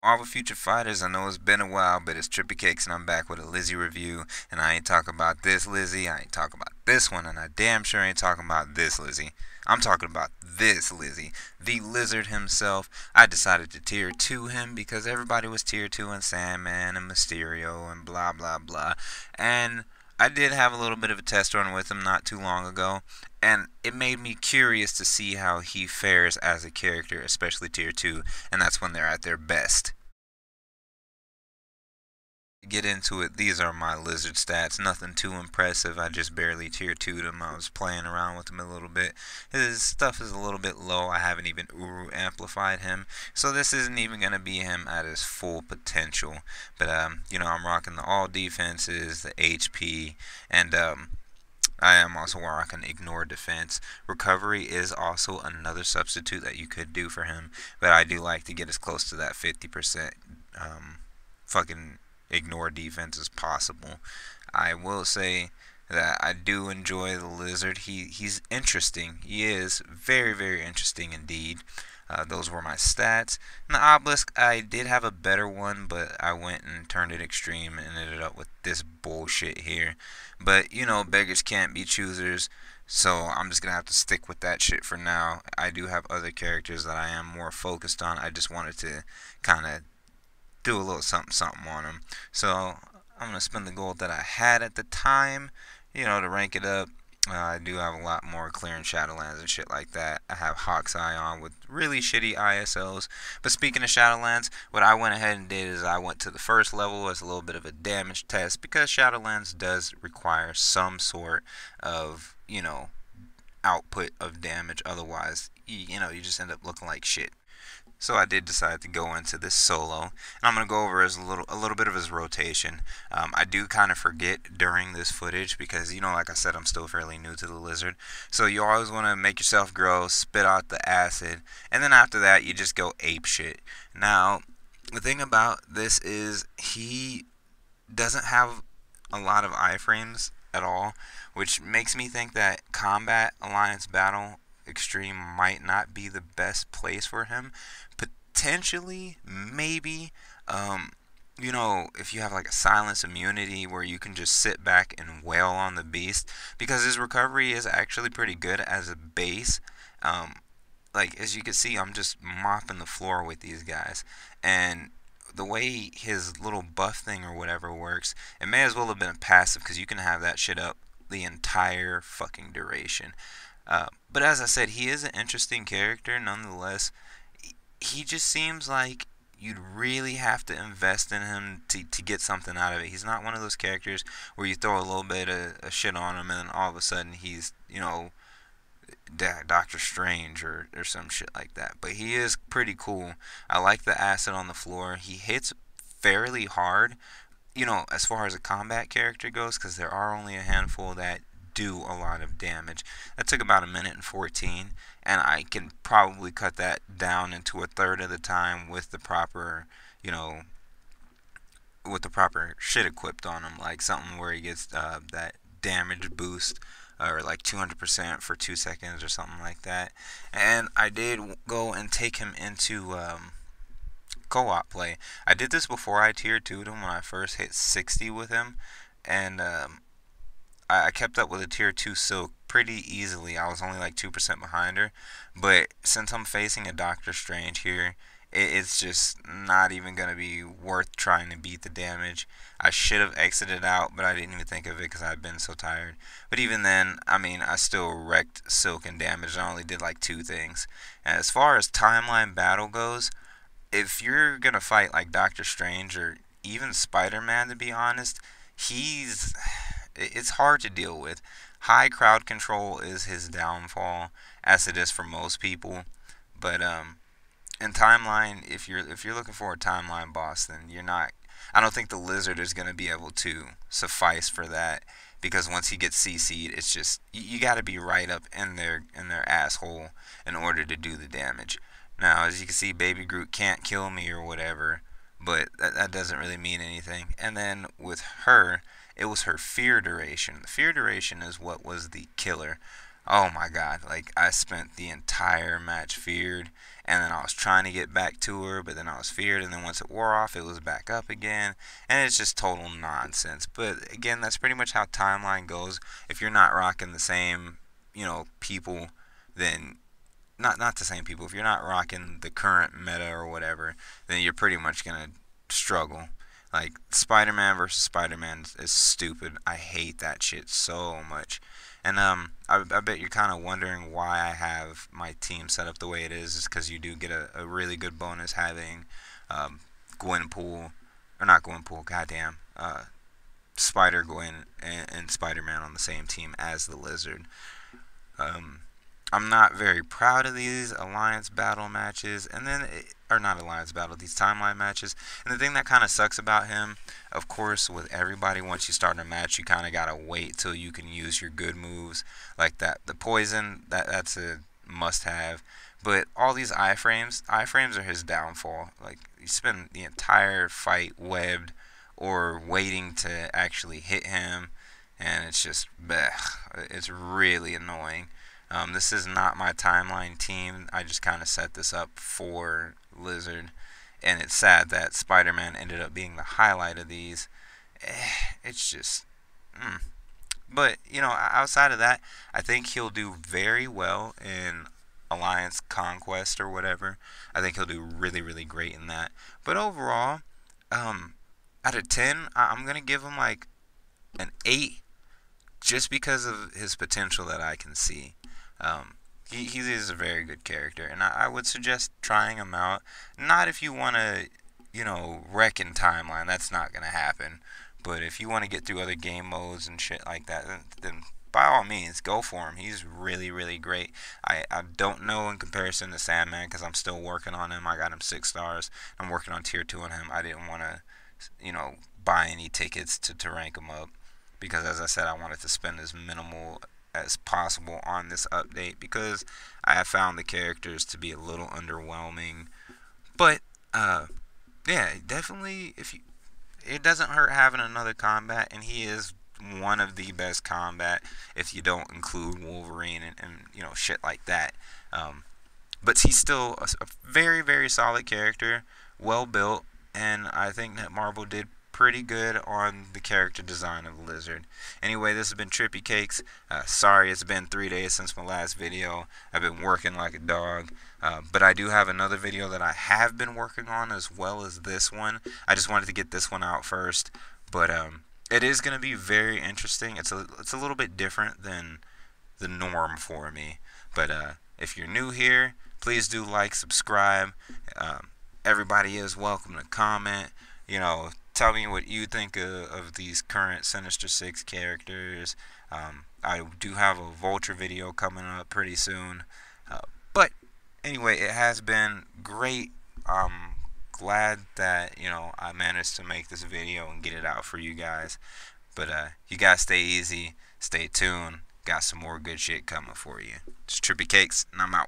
All the future fighters, I know it's been a while, but it's Trippy Cakes, and I'm back with a Lizzie review. And I ain't talking about this Lizzie, I ain't talking about this one, and I damn sure ain't talking about this Lizzie. I'm talking about this Lizzie, the lizard himself. I decided to tier 2 him because everybody was tier 2 and Sandman and Mysterio and blah blah blah. And I did have a little bit of a test run with him not too long ago, and it made me curious to see how he fares as a character, especially tier 2, and that's when they're at their best. Get into it, these are my lizard stats. Nothing too impressive. I just barely tier 2'd him. I was playing around with him a little bit. His stuff is a little bit low. I haven't even Uru amplified him. So this isn't even going to be him at his full potential. But, I'm rocking the all defenses, the HP, and, I am also rocking ignore defense. Recovery is also another substitute that you could do for him. But I do like to get as close to that 50% fucking ignore defense as possible. I will say that I do enjoy the lizard. He's interesting. He is very, very interesting indeed. Those were my stats. And the obelisk, I did have a better one, but I went and turned it extreme and ended up with this bullshit here. But beggars can't be choosers. So I'm just gonna have to stick with that shit for now. I do have other characters that I am more focused on. I just wanted to kind of do a little something something on him. So I'm gonna spend the gold that I had at the time, to rank it up. I do have a lot more clearing Shadowlands and shit like that. I have Hawk's Eye on with really shitty ISOs. But speaking of Shadowlands, what I went ahead and did is I went to the first level as a little bit of a damage test because Shadowlands does require some sort of, output of damage. Otherwise, you just end up looking like shit. So I did decide to go into this solo, and I'm gonna go over a little bit of his rotation. I do kind of forget during this footage because like I said, I'm still fairly new to the lizard. So you always want to make yourself grow, spit out the acid, and then after that you just go ape shit. Now, the thing about this is he doesn't have a lot of iframes at all, which makes me think that Combat Alliance Battle Extreme might not be the best place for him. Potentially, maybe, if you have like a silence immunity where you can just sit back and wail on the beast, because his recovery is actually pretty good as a base. Like as you can see, I'm just mopping the floor with these guys, and the way his little buff thing or whatever works, it may as well have been a passive because you can have that shit up the entire fucking duration. But as I said, he is an interesting character nonetheless. He just seems like you'd really have to invest in him to get something out of it. He's not one of those characters where you throw a little bit of shit on him and then all of a sudden he's, Doctor Strange or some shit like that. But he is pretty cool. I like the acid on the floor. He hits fairly hard, as far as a combat character goes, because there are only a handful that do a lot of damage. That took about a minute and 14, and I can probably cut that down into a third of the time with the proper, shit equipped on him, like something where he gets that damage boost or like 200% for 2 seconds or something like that. And I did go and take him into co-op play. I did this before I tier 2'd him when I first hit 60 with him, and I kept up with a tier 2 Silk pretty easily. I was only like 2% behind her, but since I'm facing a Doctor Strange here, it's just not even going to be worth trying to beat the damage. I should have exited out, but I didn't even think of it because I'd been so tired. But even then, I still wrecked Silk and damage. I only did like 2 things. And as far as timeline battle goes, if you're going to fight like Doctor Strange or even Spider-Man, to be honest, it's hard to deal with. High crowd control is his downfall, as it is for most people. But in timeline, if you're looking for a timeline boss, then you're not. I don't think the lizard is gonna be able to suffice for that, because once he gets CC'd, it's just you got to be right up in their asshole in order to do the damage. Now, as you can see, Baby Groot can't kill me or whatever, but that doesn't really mean anything. And then with her, it was her fear duration. The fear duration is what was the killer. Oh my god, like I spent the entire match feared, and then I was trying to get back to her, but then I was feared, and then once it wore off, it was back up again, and it's just total nonsense. But again, that's pretty much how timeline goes. If you're not rocking the same, people, then not the same people. If you're not rocking the current meta or whatever, then you're pretty much gonna struggle. Like Spider-Man versus Spider-Man is stupid. I hate that shit so much. And I bet you're kind of wondering why I have my team set up the way it is because you do get a really good bonus having Gwenpool, or not Gwenpool, goddamn, Spider-Gwen and Spider-Man on the same team as the Lizard. Um, I'm not very proud of these alliance battle matches, and then or not alliance battle, these timeline matches. And the thing that kind of sucks about him, of course, with everybody, once you start a match, you kind of gotta wait till you can use your good moves like that. The poison, that's a must-have. But all these iframes are his downfall. Like you spend the entire fight webbed or waiting to actually hit him, and it's just bleh, it's really annoying. This is not my timeline team. I just kind of set this up for Lizard, and it's sad that Spider-Man ended up being the highlight of these. It's just, but outside of that, I think he'll do very well in Alliance Conquest or whatever. I think he'll do really, really great in that. But overall, out of 10, I'm gonna give him like an 8, just because of his potential that I can see. He is a very good character, and I would suggest trying him out. Not if you want to, wreck in timeline. That's not going to happen. But if you want to get through other game modes and shit like that, then by all means, go for him. He's really, really great. I don't know in comparison to Sandman because I'm still working on him. I got him 6 stars. I'm working on tier 2 on him. I didn't want to, buy any tickets to rank him up because, as I said, I wanted to spend as minimal as possible on this update because I have found the characters to be a little underwhelming. But yeah, definitely it doesn't hurt having another combat, and he is one of the best combat if you don't include Wolverine and shit like that. But he's still a very, very solid character, well built, and I think that Marvel did pretty good on the character design of Lizard. Anyway, this has been Trippy Cakes. Sorry it's been 3 days since my last video. I've been working like a dog. But I do have another video that I have been working on as well as this one. I just wanted to get this one out first. But it is going to be very interesting. It's a little bit different than the norm for me. But if you're new here, please do like, subscribe. Everybody is welcome to comment. Tell me what you think of these current Sinister Six characters. I do have a Vulture video coming up pretty soon. But anyway, it has been great. I'm glad that, I managed to make this video and get it out for you guys. But you guys stay easy, stay tuned. Got some more good shit coming for you. It's Trippy Cakes, and I'm out.